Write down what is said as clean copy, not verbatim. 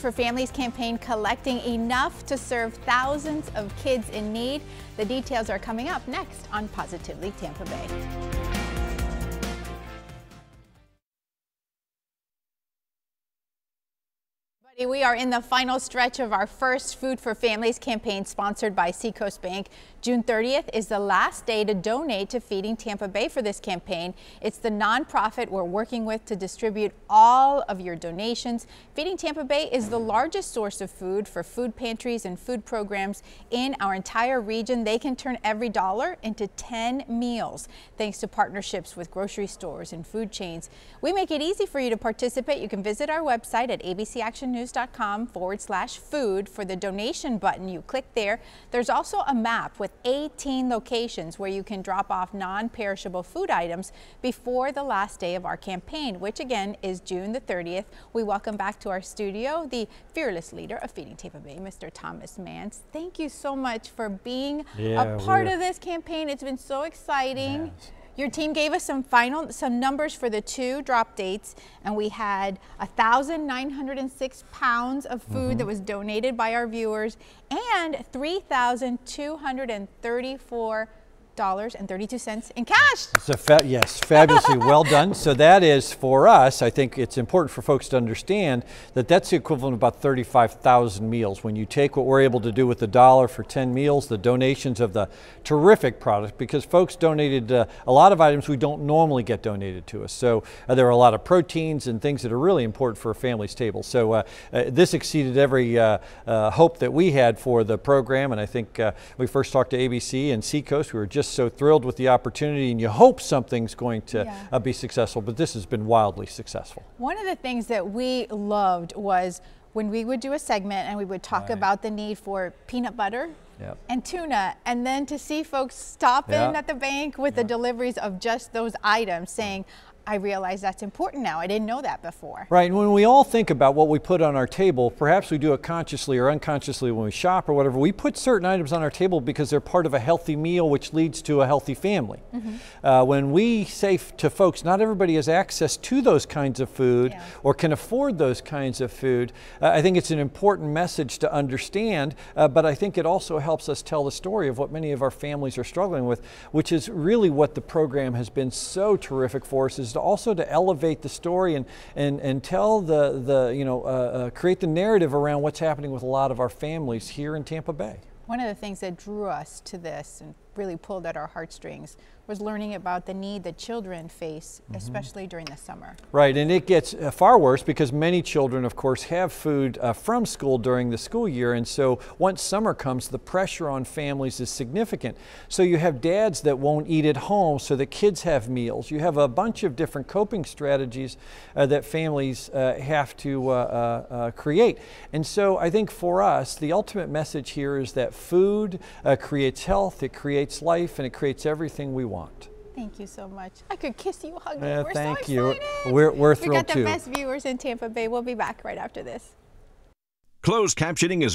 For Families campaign collecting enough to serve thousands of kids in need. The details are coming up next on Positively Tampa Bay. We are in the final stretch of our first Food for Families campaign sponsored by Seacoast Bank. June 30th is the last day to donate to Feeding Tampa Bay for this campaign. It's the nonprofit we're working with to distribute all of your donations. Feeding Tampa Bay is the largest source of food for food pantries and food programs in our entire region. They can turn every dollar into 10 meals thanks to partnerships with grocery stores and food chains. We make it easy for you to participate. You can visit our website at abcactionnews.com/food for the donation button. You click there. There's also a map with 18 locations where you can drop off non-perishable food items before the last day of our campaign, which again is June the 30th. We welcome back to our studio the fearless leader of Feeding Tampa Bay, Mr. Thomas Mance. Thank you so much for being a part of this campaign. It's been so exciting. Yes. Your team gave us some numbers for the 2 drop dates, and we had 1,906 pounds of food that was donated by our viewers and $3,234.32 in cash. Yes, fabulously well done. So that is for us. I think it's important for folks to understand that that's the equivalent of about 35,000 meals. When you take what we're able to do with the dollar for 10 meals, the donations of the terrific product, because folks donated a lot of items we don't normally get donated to us. So there are a lot of proteins and things that are really important for a family's table. So this exceeded every hope that we had for the program. And I think we first talked to ABC and Seacoast. We were just so thrilled with the opportunity, and you hope something's going to be successful, but this has been wildly successful. One of the things that we loved was when we would do a segment and we would talk about the need for peanut butter and tuna, and then to see folks stop in at the bank with the deliveries of just those items saying, I realize that's important now. I didn't know that before. Right, and when we all think about what we put on our table, perhaps we do it consciously or unconsciously when we shop or whatever, we put certain items on our table because they're part of a healthy meal which leads to a healthy family. When we say to folks, not everybody has access to those kinds of food or can afford those kinds of food, I think it's an important message to understand, but I think it also helps us tell the story of what many of our families are struggling with, which is really what the program has been so terrific for us, is to also to elevate the story and tell create the narrative around what's happening with a lot of our families here in Tampa Bay. One of the things that drew us to this and really pulled at our heartstrings was learning about the need that children face, especially during the summer. Right, and it gets far worse because many children, of course, have food from school during the school year, and so once summer comes, the pressure on families is significant. So you have dads that won't eat at home so the kids have meals. You have a bunch of different coping strategies that families have to create. And so I think for us, the ultimate message here is that food creates health, it creates life, and it creates everything we want. Thank you so much. I could kiss you, hug you. We're thank so you. excited. We're thrilled We got the too. best viewers in Tampa Bay. We'll be back right after this. Closed captioning is